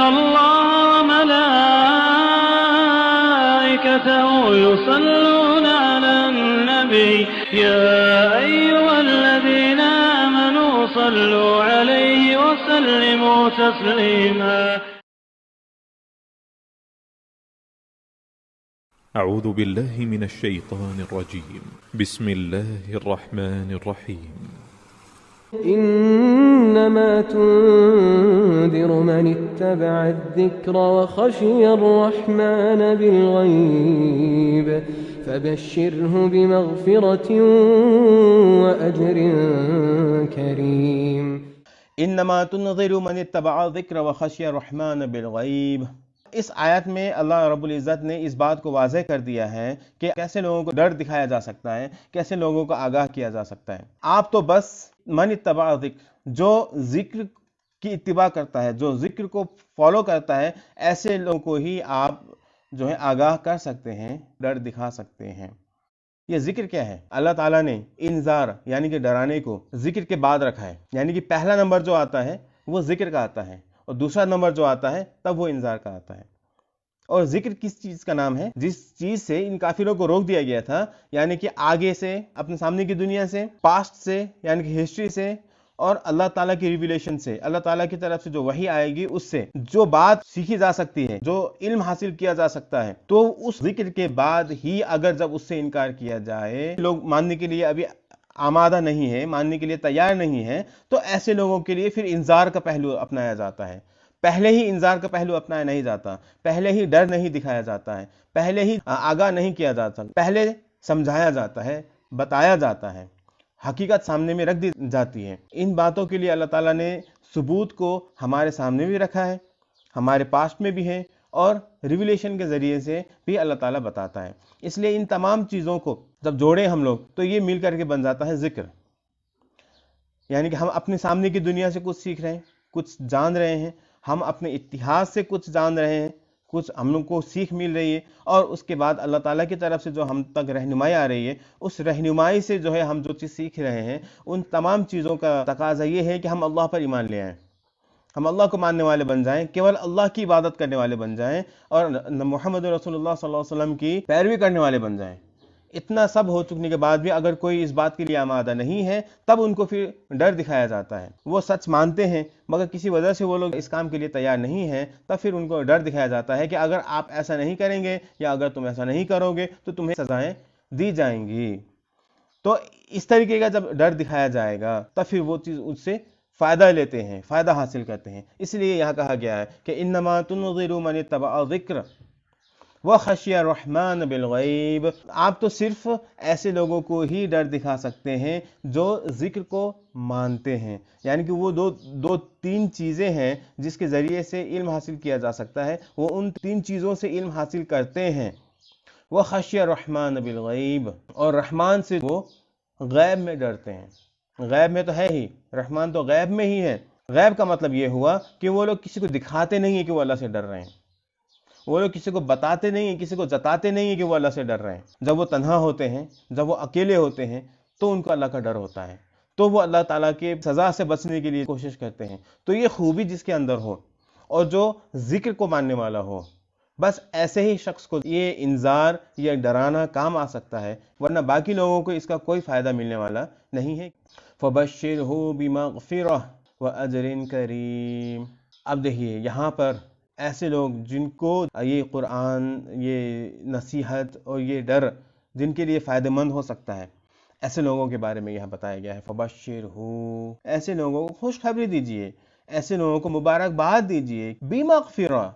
اللَّهَ وَمَلَائِكَتَهُ يُصَلُّونَ عَلَى النَّبِيِّ يَا أَيُّهَا الَّذِينَ آمَنُوا صَلُّوا عَلَيْهِ وَسَلِّمُوا تَسْلِيمًا. أعوذ بالله من الشيطان الرجيم. بسم الله الرحمن الرحيم. إنما تنذر من اتبع الذكر وخشي الرحمن بالغيب فبشره بمغفرة وأجر كريم. انما تنذر من اتبع الذکر وخشی الرحمن بالغیب. اس آیت میں اللہ رب العزت نے اس بات کو واضح کر دیا ہے کہ کیسے لوگوں کو ڈر دکھایا جا سکتا ہے، کیسے لوگوں کو آگاہ کیا جا سکتا ہے. آپ تو بس من اتبع الذکر، جو ذکر کی اتباع کرتا ہے، جو ذکر کو فالو کرتا ہے، ایسے لوگوں کو ہی آپ جو ہے آگاہ کر سکتے ہیں، ڈر دکھا سکتے ہیں. یہ ذکر کیا ہے؟ اللہ تعالیٰ نے انذار یعنی کہ ڈرانے کو ذکر کے بعد رکھا ہے، یعنی کہ پہلا نمبر جو آتا ہے وہ ذکر کا آتا ہے، اور دوسرا نمبر جو آتا ہے تب وہ انذار کا آتا ہے. اور ذکر کس چیز کا نام ہے؟ جس چیز سے ان کافروں کو روک دیا گیا تھا، یعنی کہ آگے سے، اپنے سامنے کی دنیا سے، پاسٹ سے یعنی کہ ہسٹری سے، اور اللہ تعالیٰ کی ریویلیشن سے، اللہ تعالیٰ کی طرف سے جو وحی آئے گی اس سے جو بات سیکھی جا سکتی ہے، جو علم حاصل کیا جا سکتا ہے، تو اس ذکر کے بعد ہی اگر جب اس سے انکار کیا جائے، لوگ ماننے کے لیے ابھی آمادہ نہیں ہے، ماننے کے لیے تیار نہیں ہے، تو ایسے لوگوں کے لیے پھر انذار کا پہلو اپنایا جاتا ہے. پہلے ہی انذار کا پہلو اپنایا نہیں جاتا، پہلے ہی ڈر نہیں دکھایا جاتا ہے، پہلے ہی آگاہ نہیں کیا جاتا، پہلے سمجھایا جاتا ہے، بتایا جاتا ہے، حقیقت سامنے میں رکھ دی جاتی ہے. ان باتوں کے لیے اللہ تعالیٰ نے ثبوت کو ہمارے سامنے بھی رکھا ہے، ہمارے پاسٹ میں بھی ہے، اور ریویلیشن کے ذریعے سے بھی اللہ تعالیٰ بتاتا ہے. اس لیے ان تمام چیزوں کو جب جوڑیں ہم لوگ تو یہ مل کر کے بن جاتا ہے ذکر. یعنی کہ ہم اپنے سامنے کی دنیا سے کچھ سیکھ رہے ہیں، کچھ جان رہے ہیں، ہم اپنے اتحاد سے کچھ جان رہے ہیں، کچھ ہم لوگ کو سیکھ مل رہی ہے، اور اس کے بعد اللہ تعالیٰ کی طرف سے جو ہم تک رہنمائی آ رہی ہے، اس رہنمائی سے جو ہے ہم جو چیز سیکھ رہے ہیں، ان تمام چیزوں کا تقاضا یہ ہے کہ ہم اللہ پر ایمان لے آئیں، ہم اللہ کو ماننے والے بن جائیں، کیول اللہ کی عبادت کرنے والے بن جائیں، اور محمد رسول اللہ صلی اللہ علیہ وسلم کی پیروی کرنے والے بن جائیں. اتنا سب ہو چکنے کے بعد بھی اگر کوئی اس بات کے لیے آمادہ نہیں ہے، تب ان کو پھر ڈر دکھایا جاتا ہے. وہ سچ مانتے ہیں مگر کسی وجہ سے وہ لوگ اس کام کے لیے تیار نہیں ہیں، تب پھر ان کو ڈر دکھایا جاتا ہے کہ اگر آپ ایسا نہیں کریں گے یا اگر تم ایسا نہیں کرو گے تو تمہیں سزائیں دی جائیں گی. تو اس طریقے کا جب ڈر دکھایا جائے گا تب پھر وہ چیز اس سے فائدہ لیتے ہیں، فائدہ حاصل کرتے ہیں. اس لیے یہاں کہا گیا ہے کہ انما تنذر من اتبع الذکر وخشی الرحمن بالغیب. آپ تو صرف ایسے لوگوں کو ہی ڈر دکھا سکتے ہیں جو ذکر کو مانتے ہیں، یعنی کہ وہ دو تین چیزیں ہیں جس کے ذریعے سے علم حاصل کیا جا سکتا ہے، وہ ان تین چیزوں سے علم حاصل کرتے ہیں. وخشی الرحمن بالغیب، اور رحمان سے وہ غیب میں ڈرتے ہیں. غیب میں تو ہے ہی، رحمان تو غیب میں ہی ہے. غیب کا مطلب یہ ہوا کہ وہ لوگ کسی کو دکھاتے نہیں ہیں کہ وہ اللہ سے ڈر رہے ہیں، وہ لوگ کسی کو بتاتے نہیں ہیں، کسی کو جتاتے نہیں ہیں کہ وہ اللہ سے ڈر رہے ہیں. جب وہ تنہا ہوتے ہیں، جب وہ اکیلے ہوتے ہیں، تو ان کو اللہ کا ڈر ہوتا ہے، تو وہ اللہ تعالیٰ کی سزا سے بچنے کے لیے کوشش کرتے ہیں. تو یہ خوبی جس کے اندر ہو اور جو ذکر کو ماننے والا ہو، بس ایسے ہی شخص کو یہ انذار یا ڈرانا کام آ سکتا ہے، ورنہ باقی لوگوں کو اس کا کوئی فائدہ ملنے والا نہیں ہے. فَبَشِّرْهُ بِمَغْفِرَةٍ وَأَجْرٍ كَرِيمٍ. اب دیکھیے یہاں پر ایسے لوگ جن کو یہ قرآن، یہ نصیحت اور یہ ڈر جن کے لیے فائدہ مند ہو سکتا ہے، ایسے لوگوں کے بارے میں یہاں بتایا گیا ہے. فَبَشِّرْهُ، ایسے لوگوں کو خوشخبری دیجئے، ایسے لوگوں کو مبارکباد دیجئے، بِمَغْفِرَةٍ،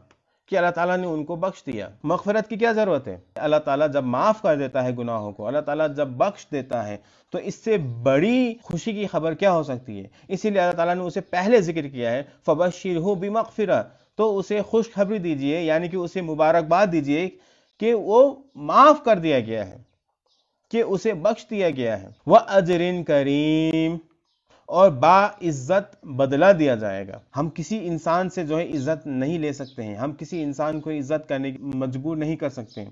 کہ اللہ تعالیٰ نے ان کو بخش دیا. مغفرت کی کیا ضرورت ہے؟ اللہ تعالیٰ جب معاف کر دیتا ہے گناہوں کو، اللہ تعالیٰ جب بخش دیتا ہے، تو اس سے بڑی خوشی کی خبر کیا ہو سکتی ہے؟ اسی لیے اللہ تعالیٰ نے اسے پہلے ذکر کیا ہے، فَبَشِّرْهُ بِمَغْفِرَةٍ. تو اسے خوشخبری دیجئے، یعنی کہ اسے مبارکباد دیجئے کہ وہ معاف کر دیا گیا ہے، کہ اسے بخش دیا گیا ہے. وَأَجْرٍ كَرِيمٍ، اور با عزت بدلہ دیا جائے گا. ہم کسی انسان سے جو ہے عزت نہیں لے سکتے ہیں، ہم کسی انسان کو عزت کرنے مجبور نہیں کر سکتے ہیں.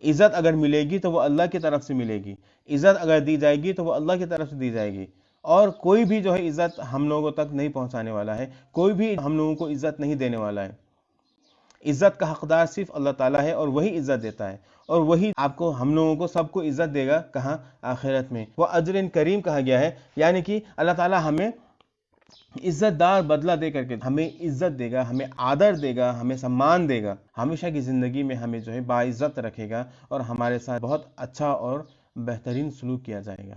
عزت اگر ملے گی تو وہ اللہ کی طرف سے ملے گی، عزت اگر دی جائے گی تو وہ اللہ کی طرف سے دی جائے گی. اور کوئی بھی جو ہے عزت ہم لوگوں تک نہیں پہنچانے والا ہے، کوئی بھی ہم لوگوں کو عزت نہیں دینے والا ہے۔ عزت کا حقدار صرف اللہ تعالیٰ ہے، اور وہی عزت دیتا ہے، اور وہی آپ کو، ہم لوگوں کو سب کو عزت دے گا۔ کہاں؟ آخرت میں۔ وہ اجر کریم کہا گیا ہے، یعنی کہ اللہ تعالیٰ ہمیں عزت دار بدلہ دے کر کے ہمیں عزت دے گا، ہمیں آدر دے گا، ہمیں سمان دے گا، ہمیشہ کی زندگی میں ہمیں جو ہے باعزت رکھے گا، اور ہمارے ساتھ بہت اچھا اور بہترین سلوک کیا جائے گا۔